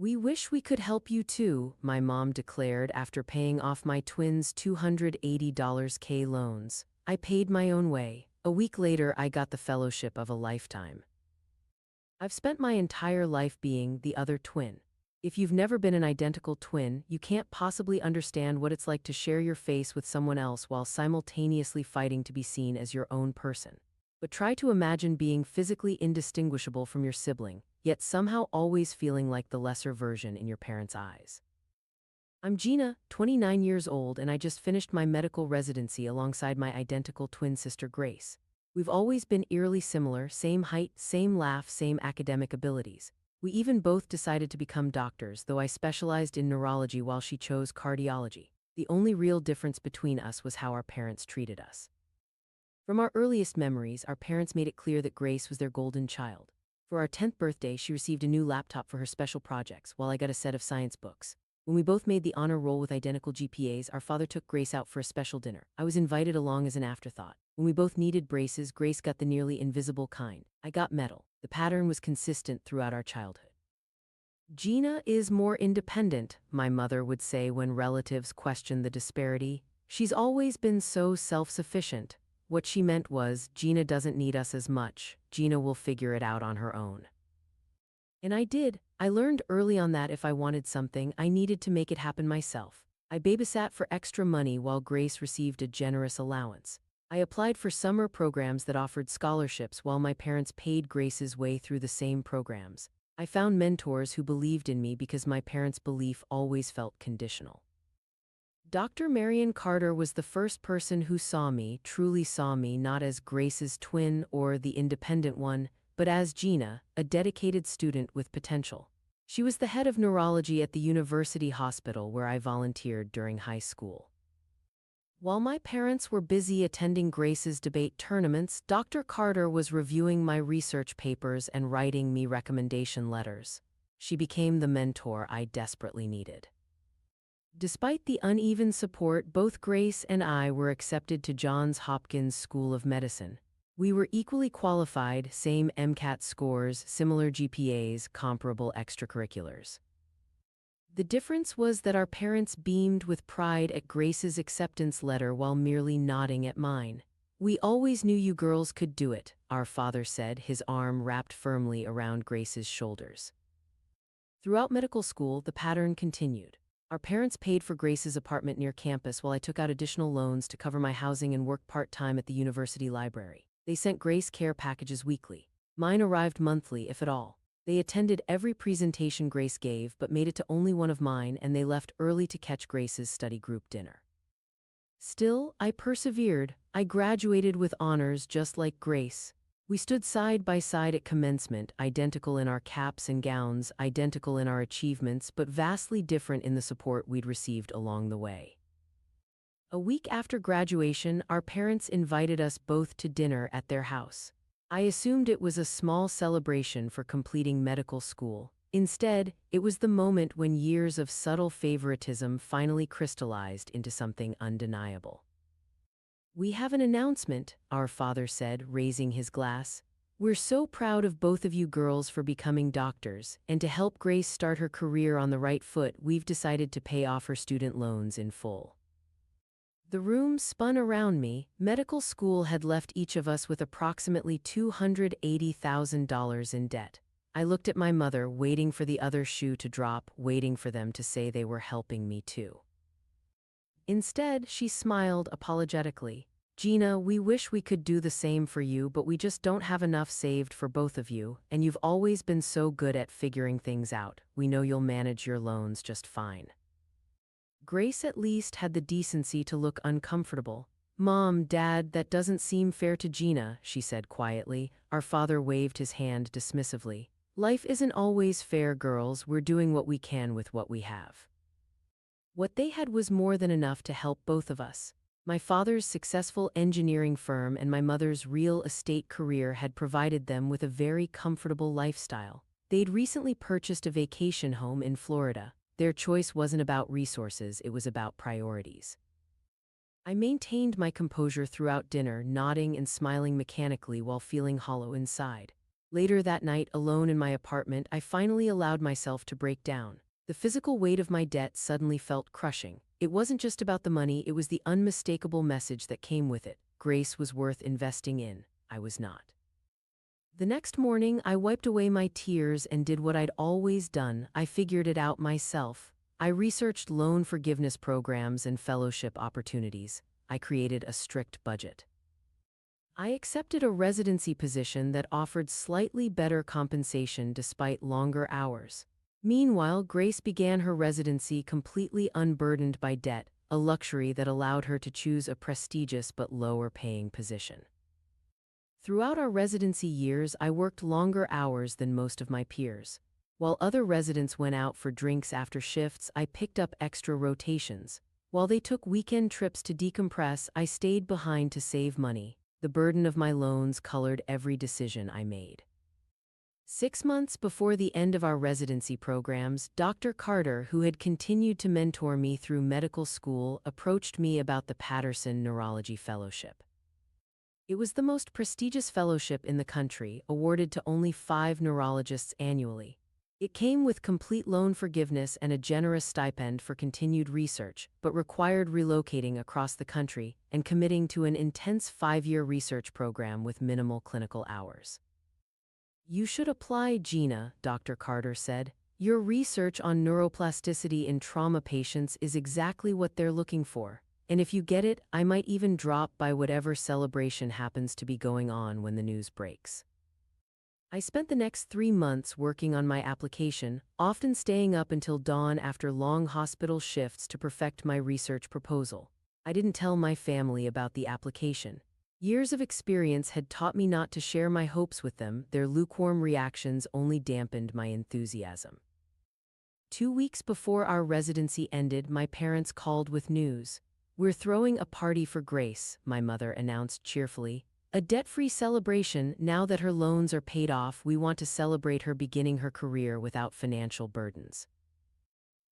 We wish we could help you too, my mom declared after paying off my twins' $280K loans. I paid my own way. A week later, I got the fellowship of a lifetime. I've spent my entire life being the other twin. If you've never been an identical twin, you can't possibly understand what it's like to share your face with someone else while simultaneously fighting to be seen as your own person. But try to imagine being physically indistinguishable from your sibling, yet somehow always feeling like the lesser version in your parents' eyes. I'm Gina, 29 years old, and I just finished my medical residency alongside my identical twin sister Grace. We've always been eerily similar, same height, same laugh, same academic abilities. We even both decided to become doctors, though I specialized in neurology while she chose cardiology. The only real difference between us was how our parents treated us. From our earliest memories, our parents made it clear that Grace was their golden child. For our 10th birthday, she received a new laptop for her special projects, while I got a set of science books. When we both made the honor roll with identical GPAs, our father took Grace out for a special dinner. I was invited along as an afterthought. When we both needed braces, Grace got the nearly invisible kind. I got metal. The pattern was consistent throughout our childhood. Gina is more independent, my mother would say when relatives questioned the disparity. She's always been so self-sufficient. What she meant was, Gina doesn't need us as much. Gina will figure it out on her own. And I did. I learned early on that if I wanted something, I needed to make it happen myself. I babysat for extra money while Grace received a generous allowance. I applied for summer programs that offered scholarships while my parents paid Grace's way through the same programs. I found mentors who believed in me because my parents' belief always felt conditional. Dr. Marion Carter was the first person who truly saw me, not as Grace's twin or the independent one, but as Gina, a dedicated student with potential. She was the head of neurology at the university hospital where I volunteered during high school. While my parents were busy attending Grace's debate tournaments, Dr. Carter was reviewing my research papers and writing me recommendation letters. She became the mentor I desperately needed. Despite the uneven support, both Grace and I were accepted to Johns Hopkins School of Medicine. We were equally qualified, same MCAT scores, similar GPAs, comparable extracurriculars. The difference was that our parents beamed with pride at Grace's acceptance letter while merely nodding at mine. "We always knew you girls could do it," our father said, his arm wrapped firmly around Grace's shoulders. Throughout medical school, the pattern continued. Our parents paid for Grace's apartment near campus while I took out additional loans to cover my housing and worked part-time at the university library. They sent Grace care packages weekly. Mine arrived monthly, if at all. They attended every presentation Grace gave but made it to only one of mine, and they left early to catch Grace's study group dinner. Still, I persevered. I graduated with honors just like Grace. We stood side by side at commencement, identical in our caps and gowns, identical in our achievements, but vastly different in the support we'd received along the way. A week after graduation, our parents invited us both to dinner at their house. I assumed it was a small celebration for completing medical school. Instead, it was the moment when years of subtle favoritism finally crystallized into something undeniable. "We have an announcement," our father said, raising his glass. "We're so proud of both of you girls for becoming doctors, and to help Grace start her career on the right foot, we've decided to pay off her student loans in full." The room spun around me. Medical school had left each of us with approximately $280,000 in debt. I looked at my mother, waiting for the other shoe to drop, waiting for them to say they were helping me too. Instead, she smiled apologetically. "Gina, we wish we could do the same for you, but we just don't have enough saved for both of you, and you've always been so good at figuring things out. We know you'll manage your loans just fine." Grace at least had the decency to look uncomfortable. "Mom, Dad, that doesn't seem fair to Gina," she said quietly. Our father waved his hand dismissively. "Life isn't always fair, girls. We're doing what we can with what we have." What they had was more than enough to help both of us. My father's successful engineering firm and my mother's real estate career had provided them with a very comfortable lifestyle. They'd recently purchased a vacation home in Florida. Their choice wasn't about resources, it was about priorities. I maintained my composure throughout dinner, nodding and smiling mechanically while feeling hollow inside. Later that night, alone in my apartment, I finally allowed myself to break down. The physical weight of my debt suddenly felt crushing. It wasn't just about the money, it was the unmistakable message that came with it. Grace was worth investing in. I was not. The next morning, I wiped away my tears and did what I'd always done. I figured it out myself. I researched loan forgiveness programs and fellowship opportunities. I created a strict budget. I accepted a residency position that offered slightly better compensation despite longer hours. Meanwhile, Grace began her residency completely unburdened by debt, a luxury that allowed her to choose a prestigious but lower-paying position. Throughout our residency years, I worked longer hours than most of my peers. While other residents went out for drinks after shifts, I picked up extra rotations. While they took weekend trips to decompress, I stayed behind to save money. The burden of my loans colored every decision I made. 6 months before the end of our residency programs, Dr. Carter, who had continued to mentor me through medical school, approached me about the Patterson Neurology Fellowship. It was the most prestigious fellowship in the country, awarded to only 5 neurologists annually. It came with complete loan forgiveness and a generous stipend for continued research, but required relocating across the country and committing to an intense 5-year research program with minimal clinical hours. "You should apply, Gina," Dr. Carter said. "Your research on neuroplasticity in trauma patients is exactly what they're looking for. And if you get it, I might even drop by whatever celebration happens to be going on when the news breaks." I spent the next 3 months working on my application, often staying up until dawn after long hospital shifts to perfect my research proposal. I didn't tell my family about the application. Years of experience had taught me not to share my hopes with them. Their lukewarm reactions only dampened my enthusiasm. 2 weeks before our residency ended, my parents called with news. "We're throwing a party for Grace," my mother announced cheerfully. "A debt-free celebration. Now that her loans are paid off, we want to celebrate her beginning her career without financial burdens."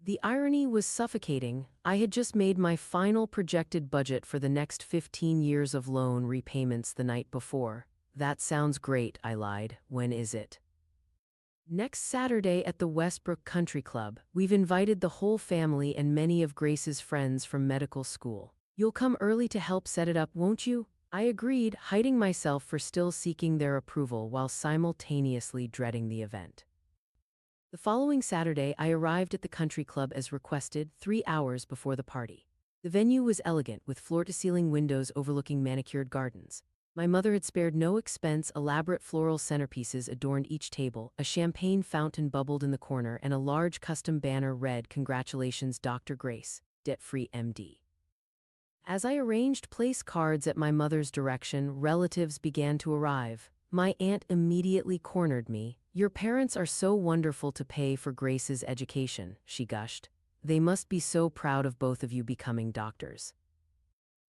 The irony was suffocating. I had just made my final projected budget for the next 15 years of loan repayments the night before. "That sounds great," I lied. "When is it?" "Next Saturday at the Westbrook Country Club. We've invited the whole family and many of Grace's friends from medical school. You'll come early to help set it up, won't you?" I agreed, hiding myself for still seeking their approval while simultaneously dreading the event. The following Saturday, I arrived at the country club as requested, 3 hours before the party. The venue was elegant, with floor-to-ceiling windows overlooking manicured gardens. My mother had spared no expense. Elaborate floral centerpieces adorned each table, a champagne fountain bubbled in the corner, and a large custom banner read, "Congratulations, Dr. Grace, debt-free MD." As I arranged place cards at my mother's direction, relatives began to arrive. My aunt immediately cornered me. "Your parents are so wonderful to pay for Grace's education," she gushed. "They must be so proud of both of you becoming doctors."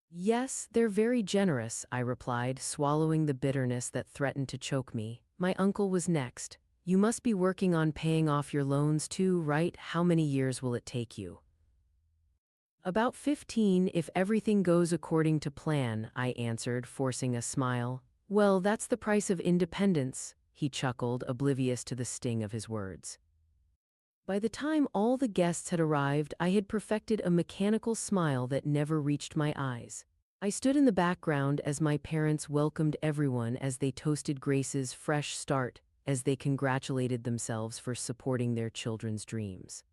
"Yes, they're very generous," I replied, swallowing the bitterness that threatened to choke me. My uncle was next. "You must be working on paying off your loans too, right? How many years will it take you?" "About 15, if everything goes according to plan," I answered, forcing a smile. "Well, that's the price of independence," he chuckled, oblivious to the sting of his words. By the time all the guests had arrived, I had perfected a mechanical smile that never reached my eyes. I stood in the background as my parents welcomed everyone as they toasted Grace's fresh start, as they congratulated themselves for supporting their children's dreams.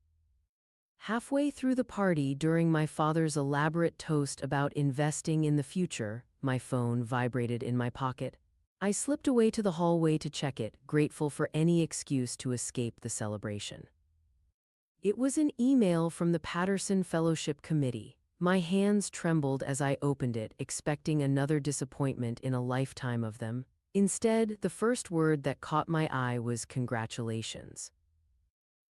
Halfway through the party, during my father's elaborate toast about investing in the future, my phone vibrated in my pocket. I slipped away to the hallway to check it, grateful for any excuse to escape the celebration. It was an email from the Patterson Fellowship Committee. My hands trembled as I opened it, expecting another disappointment in a lifetime of them. Instead, the first word that caught my eye was "congratulations."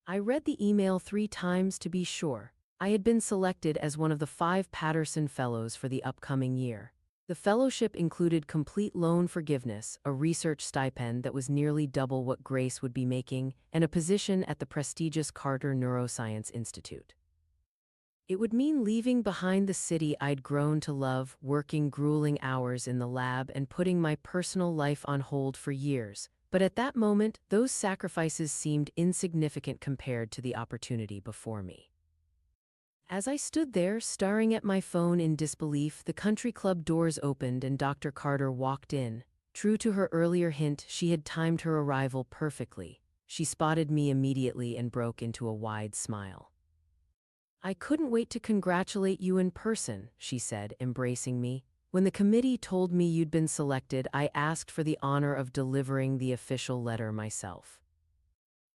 I read the email 3 times to be sure. I had been selected as one of the 5 Patterson Fellows for the upcoming year. The fellowship included complete loan forgiveness, a research stipend that was nearly double what Grace would be making, and a position at the prestigious Carter Neuroscience Institute. It would mean leaving behind the city I'd grown to love, working grueling hours in the lab, and putting my personal life on hold for years, But at that moment, those sacrifices seemed insignificant compared to the opportunity before me. As I stood there, staring at my phone in disbelief, the country club doors opened and Dr. Carter walked in. True to her earlier hint, she had timed her arrival perfectly. She spotted me immediately and broke into a wide smile. "I couldn't wait to congratulate you in person," she said, embracing me. "When the committee told me you'd been selected, I asked for the honor of delivering the official letter myself."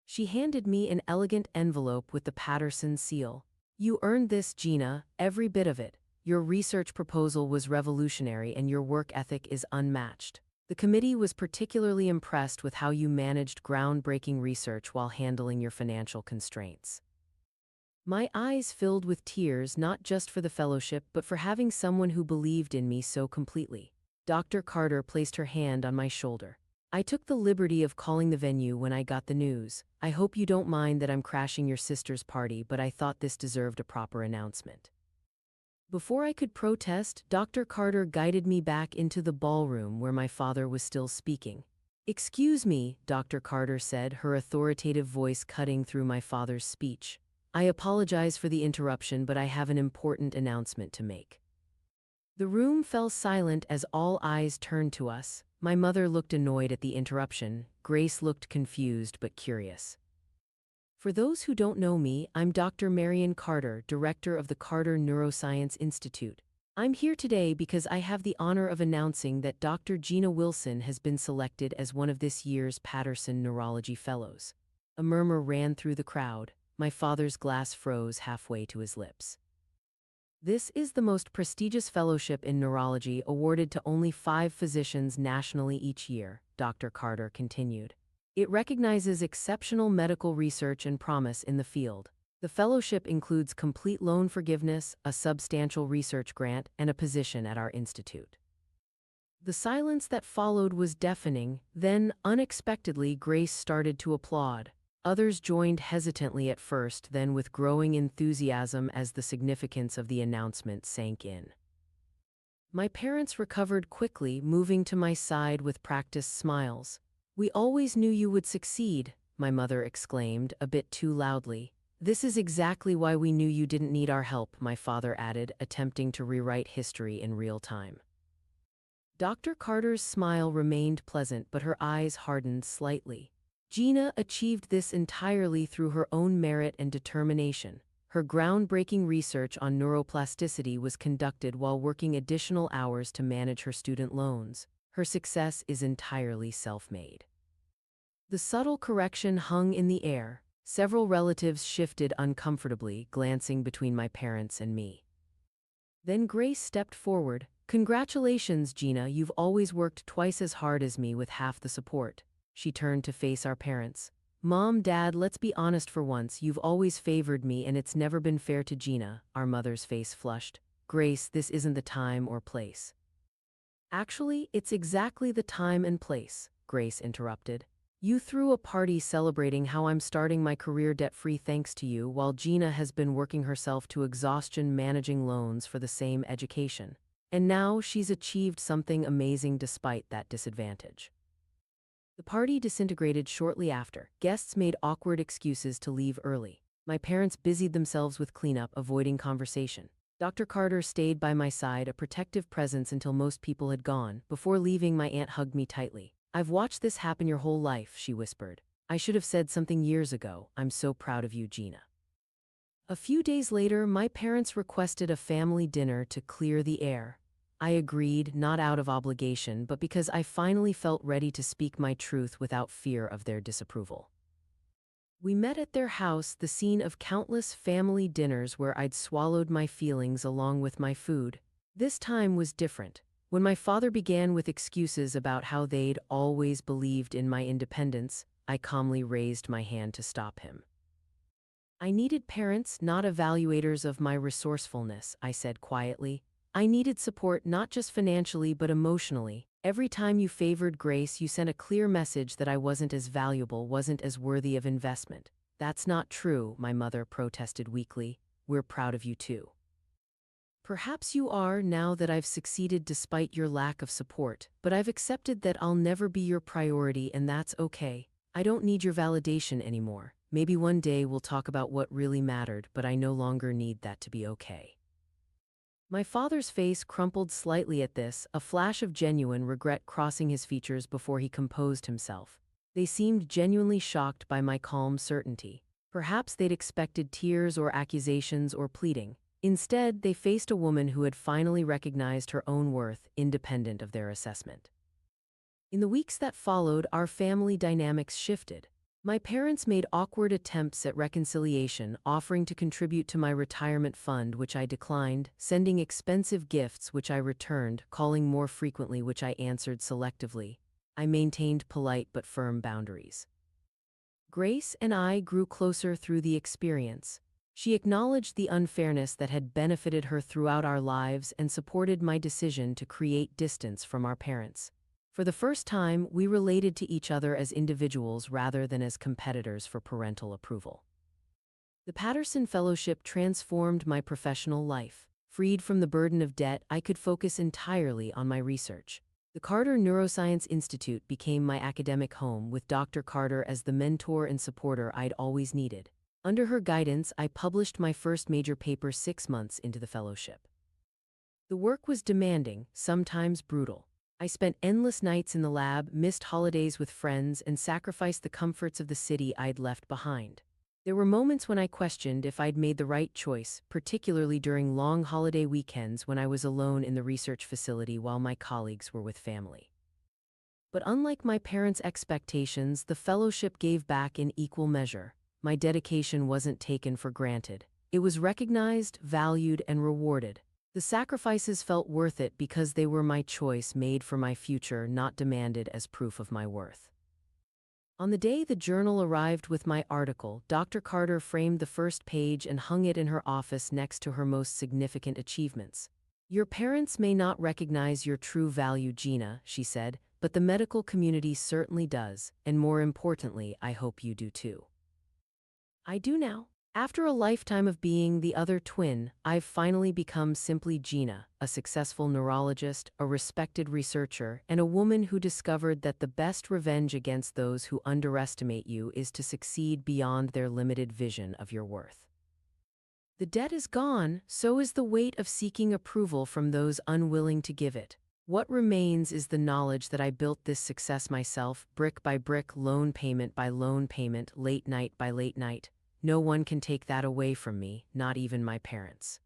She handed me an elegant envelope with the Patterson seal. "You earned this, Gina, every bit of it. Your research proposal was revolutionary and your work ethic is unmatched. The committee was particularly impressed with how you managed groundbreaking research while handling your financial constraints." My eyes filled with tears, not just for the fellowship, but for having someone who believed in me so completely. Dr. Carter placed her hand on my shoulder. "I took the liberty of calling the venue when I got the news. I hope you don't mind that I'm crashing your sister's party, but I thought this deserved a proper announcement." Before I could protest, Dr. Carter guided me back into the ballroom where my father was still speaking. "Excuse me," Dr. Carter said, her authoritative voice cutting through my father's speech. "I apologize for the interruption, but I have an important announcement to make." The room fell silent as all eyes turned to us. My mother looked annoyed at the interruption. Grace looked confused but curious. For those who don't know me, I'm Dr. Marion Carter, director of the Carter Neuroscience Institute. I'm here today because I have the honor of announcing that Dr. Gina Wilson has been selected as one of this year's Patterson Neurology Fellows. A murmur ran through the crowd. My father's glass froze halfway to his lips. "This is the most prestigious fellowship in neurology, awarded to only 5 physicians nationally each year," Dr. Carter continued. "It recognizes exceptional medical research and promise in the field. The fellowship includes complete loan forgiveness, a substantial research grant, and a position at our institute." The silence that followed was deafening. Then, unexpectedly, Grace started to applaud. Others joined hesitantly at first, then with growing enthusiasm as the significance of the announcement sank in. My parents recovered quickly, moving to my side with practiced smiles. "We always knew you would succeed," my mother exclaimed, a bit too loudly. "This is exactly why we knew you didn't need our help," my father added, attempting to rewrite history in real time. Dr. Carter's smile remained pleasant, but her eyes hardened slightly. "Gina achieved this entirely through her own merit and determination. Her groundbreaking research on neuroplasticity was conducted while working additional hours to manage her student loans. Her success is entirely self-made." The subtle correction hung in the air. Several relatives shifted uncomfortably, glancing between my parents and me. Then Grace stepped forward. "Congratulations, Gina, you've always worked twice as hard as me with half the support." She turned to face our parents. "Mom, Dad, let's be honest for once. You've always favored me and it's never been fair to Gina." Our mother's face flushed. "Grace, this isn't the time or place." "Actually, it's exactly the time and place," Grace interrupted. "You threw a party celebrating how I'm starting my career debt-free thanks to you, while Gina has been working herself to exhaustion managing loans for the same education. And now she's achieved something amazing despite that disadvantage." The party disintegrated shortly after. Guests made awkward excuses to leave early. My parents busied themselves with cleanup, avoiding conversation. Dr. Carter stayed by my side, a protective presence until most people had gone. Before leaving, my aunt hugged me tightly. "I've watched this happen your whole life," she whispered. "I should have said something years ago. I'm so proud of you, Gina." A few days later, my parents requested a family dinner to clear the air. I agreed, not out of obligation, but because I finally felt ready to speak my truth without fear of their disapproval. We met at their house, the scene of countless family dinners where I'd swallowed my feelings along with my food. This time was different. When my father began with excuses about how they'd always believed in my independence, I calmly raised my hand to stop him. "I needed parents, not evaluators of my resourcefulness," I said quietly. "I needed support not just financially but emotionally. Every time you favored Grace, you sent a clear message that I wasn't as valuable, wasn't as worthy of investment." "That's not true," my mother protested weakly. "We're proud of you too." Perhaps you are now that I've succeeded despite your lack of support, but I've accepted that I'll never be your priority and that's okay. I don't need your validation anymore. Maybe one day we'll talk about what really mattered, but I no longer need that to be okay. My father's face crumpled slightly at this, a flash of genuine regret crossing his features before he composed himself. They seemed genuinely shocked by my calm certainty. Perhaps they'd expected tears or accusations or pleading. Instead, they faced a woman who had finally recognized her own worth, independent of their assessment. In the weeks that followed, our family dynamics shifted. My parents made awkward attempts at reconciliation, offering to contribute to my retirement fund, which I declined, sending expensive gifts, which I returned, calling more frequently, which I answered selectively. I maintained polite but firm boundaries. Grace and I grew closer through the experience. She acknowledged the unfairness that had benefited her throughout our lives and supported my decision to create distance from our parents. For the first time, we related to each other as individuals rather than as competitors for parental approval. The Patterson Fellowship transformed my professional life. Freed from the burden of debt, I could focus entirely on my research. The Carter Neuroscience Institute became my academic home, with Dr. Carter as the mentor and supporter I'd always needed. Under her guidance, I published my first major paper 6 months into the fellowship. The work was demanding, sometimes brutal. I spent endless nights in the lab, missed holidays with friends, and sacrificed the comforts of the city I'd left behind. There were moments when I questioned if I'd made the right choice, particularly during long holiday weekends when I was alone in the research facility while my colleagues were with family. But unlike my parents' expectations, the fellowship gave back in equal measure. My dedication wasn't taken for granted. It was recognized, valued, and rewarded. The sacrifices felt worth it because they were my choice, made for my future, not demanded as proof of my worth. On the day the journal arrived with my article, Dr. Carter framed the first page and hung it in her office next to her most significant achievements. "Your parents may not recognize your true value, Gina," she said, "but the medical community certainly does, and more importantly, I hope you do too." I do now. After a lifetime of being the other twin, I've finally become simply Gina, a successful neurologist, a respected researcher, and a woman who discovered that the best revenge against those who underestimate you is to succeed beyond their limited vision of your worth. The debt is gone, so is the weight of seeking approval from those unwilling to give it. What remains is the knowledge that I built this success myself, brick by brick, loan payment by loan payment, late night by late night. No one can take that away from me, not even my parents.